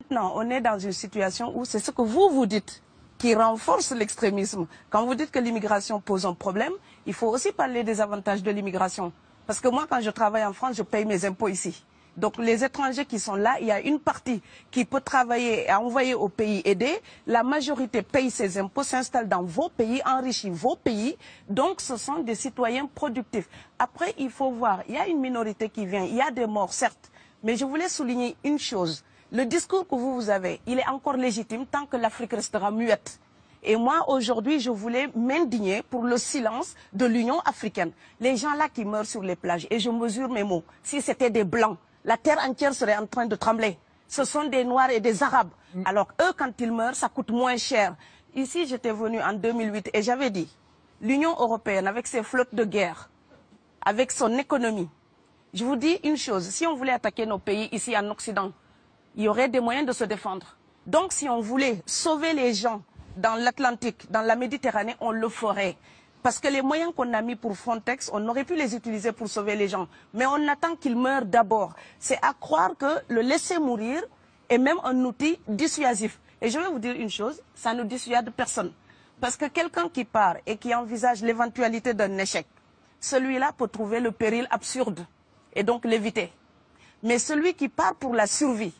maintenant, on est dans une situation où c'est ce que vous dites qui renforce l'extrémisme. Quand vous dites que l'immigration pose un problème, il faut aussi parler des avantages de l'immigration. Parce que moi, quand je travaille en France, je paye mes impôts ici. Donc les étrangers qui sont là, il y a une partie qui peut travailler et envoyer au pays aidé. La majorité paye ses impôts, s'installe dans vos pays, enrichit vos pays. Donc ce sont des citoyens productifs. Après, il faut voir, il y a une minorité qui vient, il y a des morts, certes. Mais je voulais souligner une chose. Le discours que vous avez, il est encore légitime tant que l'Afrique restera muette. Et moi, aujourd'hui, je voulais m'indigner pour le silence de l'Union africaine. Les gens là qui meurent sur les plages, et je mesure mes mots, si c'était des Blancs, la terre entière serait en train de trembler. Ce sont des Noirs et des Arabes. Alors eux, quand ils meurent, ça coûte moins cher. Ici, j'étais venu en 2008 et j'avais dit, l'Union européenne, avec ses flottes de guerre, avec son économie, je vous dis une chose, si on voulait attaquer nos pays ici en Occident, il y aurait des moyens de se défendre. Donc si on voulait sauver les gens dans l'Atlantique, dans la Méditerranée, on le ferait. Parce que les moyens qu'on a mis pour Frontex, on aurait pu les utiliser pour sauver les gens. Mais on attend qu'ils meurent d'abord. C'est à croire que le laisser mourir est même un outil dissuasif. Et je vais vous dire une chose, ça ne dissuade personne. Parce que quelqu'un qui part et qui envisage l'éventualité d'un échec, celui-là peut trouver le péril absurde et donc l'éviter. Mais celui qui part pour la survie,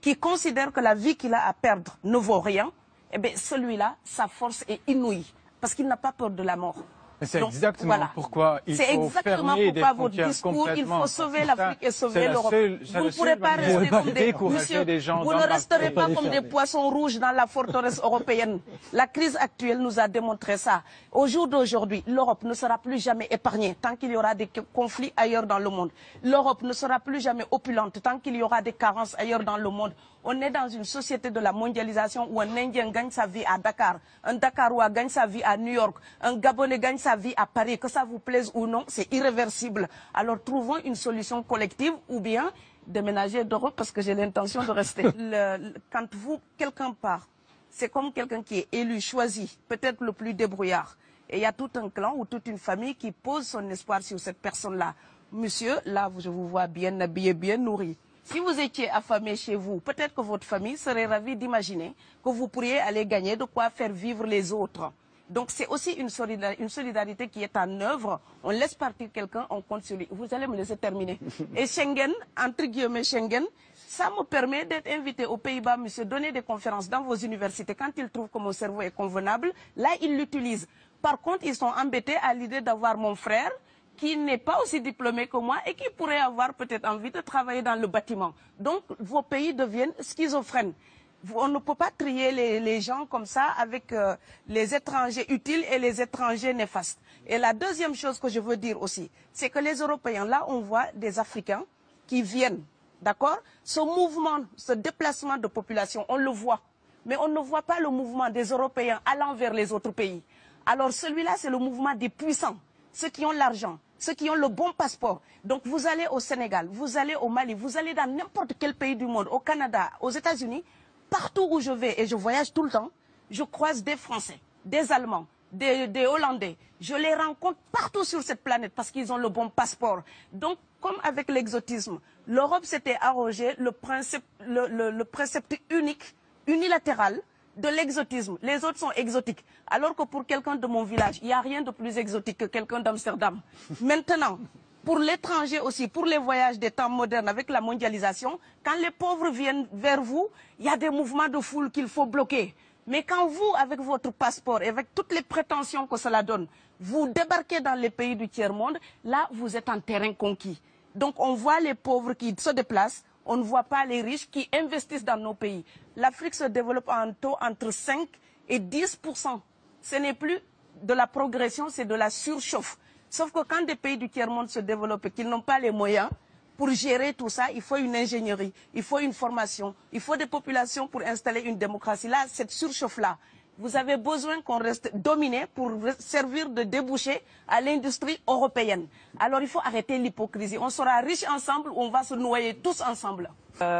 qui considère que la vie qu'il a à perdre ne vaut rien, eh bien celui-là, sa force est inouïe. Parce qu'il n'a pas peur de la mort. C'est exactement pourquoi il faut fermer des frontières complètement. Il faut sauver l'Afrique et sauver l'Europe. Vous ne pourrez pas rester comme vous ne resterez pas comme des poissons rouges dans la forteresse européenne. La crise actuelle nous a démontré ça. Au jour d'aujourd'hui, l'Europe ne sera plus jamais épargnée tant qu'il y aura des conflits ailleurs dans le monde. L'Europe ne sera plus jamais opulente tant qu'il y aura des carences ailleurs dans le monde. On est dans une société de la mondialisation où un Indien gagne sa vie à Dakar, un Dakarois gagne sa vie à New York, un Gabonais gagne sa vie à Paris. Que ça vous plaise ou non, c'est irréversible. Alors trouvons une solution collective ou bien déménager d'Europe parce que j'ai l'intention de rester. Quand quelqu'un part, c'est comme quelqu'un qui est élu, choisi, peut-être le plus débrouillard. Et il y a tout un clan ou toute une famille qui pose son espoir sur cette personne-là. Monsieur, là, je vous vois bien habillé, bien nourri. Si vous étiez affamé chez vous, peut-être que votre famille serait ravie d'imaginer que vous pourriez aller gagner de quoi faire vivre les autres. Donc c'est aussi une solidarité qui est en œuvre. On laisse partir quelqu'un, on compte sur lui. Vous allez me laisser terminer. Et Schengen, entre guillemets Schengen, ça me permet d'être invité aux Pays-Bas, monsieur, donner des conférences dans vos universités. Quand ils trouvent que mon cerveau est convenable, là, ils l'utilisent. Par contre, ils sont embêtés à l'idée d'avoir mon frère, qui n'est pas aussi diplômé que moi et qui pourrait avoir peut-être envie de travailler dans le bâtiment. Donc, vos pays deviennent schizophrènes. On ne peut pas trier les gens comme ça avec les étrangers utiles et les étrangers néfastes. Et la deuxième chose que je veux dire aussi, c'est que les Européens, là, on voit des Africains qui viennent, d'accord? Ce mouvement, ce déplacement de population, on le voit. Mais on ne voit pas le mouvement des Européens allant vers les autres pays. Alors celui-là, c'est le mouvement des puissants, ceux qui ont l'argent, ceux qui ont le bon passeport. Donc vous allez au Sénégal, vous allez au Mali, vous allez dans n'importe quel pays du monde, au Canada, aux États-Unis, partout où je vais, et je voyage tout le temps, je croise des Français, des Allemands, des Hollandais. Je les rencontre partout sur cette planète parce qu'ils ont le bon passeport. Donc, comme avec l'exotisme, l'Europe s'était arrogé le précepte unique, unilatéral, de l'exotisme. Les autres sont exotiques. Alors que pour quelqu'un de mon village, il n'y a rien de plus exotique que quelqu'un d'Amsterdam. Maintenant, pour l'étranger aussi, pour les voyages des temps modernes avec la mondialisation, quand les pauvres viennent vers vous, il y a des mouvements de foule qu'il faut bloquer. Mais quand vous, avec votre passeport et avec toutes les prétentions que cela donne, vous débarquez dans les pays du tiers-monde, là, vous êtes en terrain conquis. Donc, on voit les pauvres qui se déplacent, on ne voit pas les riches qui investissent dans nos pays. L'Afrique se développe en taux entre 5 et 10%. Ce n'est plus de la progression, c'est de la surchauffe. Sauf que quand des pays du tiers-monde se développent et qu'ils n'ont pas les moyens pour gérer tout ça, il faut une ingénierie, il faut une formation, il faut des populations pour installer une démocratie. Là, cette surchauffe-là, vous avez besoin qu'on reste dominé pour servir de débouché à l'industrie européenne. Alors il faut arrêter l'hypocrisie. On sera riches ensemble ou on va se noyer tous ensemble.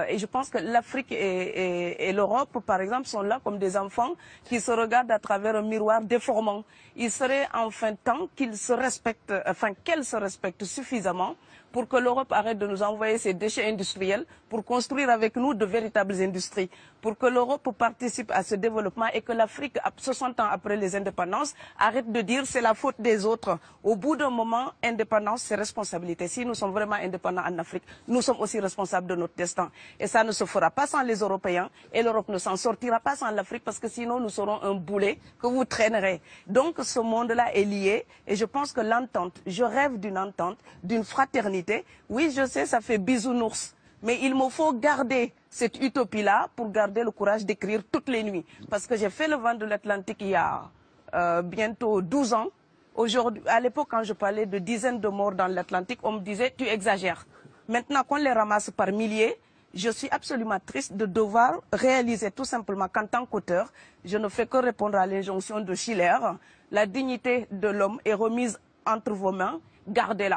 Et je pense que l'Afrique et l'Europe, par exemple, sont là comme des enfants qui se regardent à travers un miroir déformant. Il serait enfin temps qu'ils se respectent, enfin qu'elles se respectent suffisamment pour que l'Europe arrête de nous envoyer ses déchets industriels pour pour construire avec nous de véritables industries, pour que l'Europe participe à ce développement et que l'Afrique, 60 ans après les indépendances, arrête de dire c'est la faute des autres. Au bout d'un moment, indépendance, c'est responsabilité. Si nous sommes vraiment indépendants en Afrique, nous sommes aussi responsables de notre destin. Et ça ne se fera pas sans les Européens et l'Europe ne s'en sortira pas sans l'Afrique parce que sinon nous serons un boulet que vous traînerez. Donc ce monde-là est lié et je pense que l'entente, je rêve d'une entente, d'une fraternité. Oui, je sais, ça fait bisounours. Mais il me faut garder cette utopie-là pour garder le courage d'écrire toutes les nuits. Parce que j'ai fait le vent de l'Atlantique il y a bientôt 12 ans. Aujourd'hui, à l'époque, quand je parlais de dizaines de morts dans l'Atlantique, on me disait « tu exagères ». Maintenant qu'on les ramasse par milliers, je suis absolument triste de devoir réaliser tout simplement qu'en tant qu'auteur, je ne fais que répondre à l'injonction de Schiller. La dignité de l'homme est remise entre vos mains, gardez-la.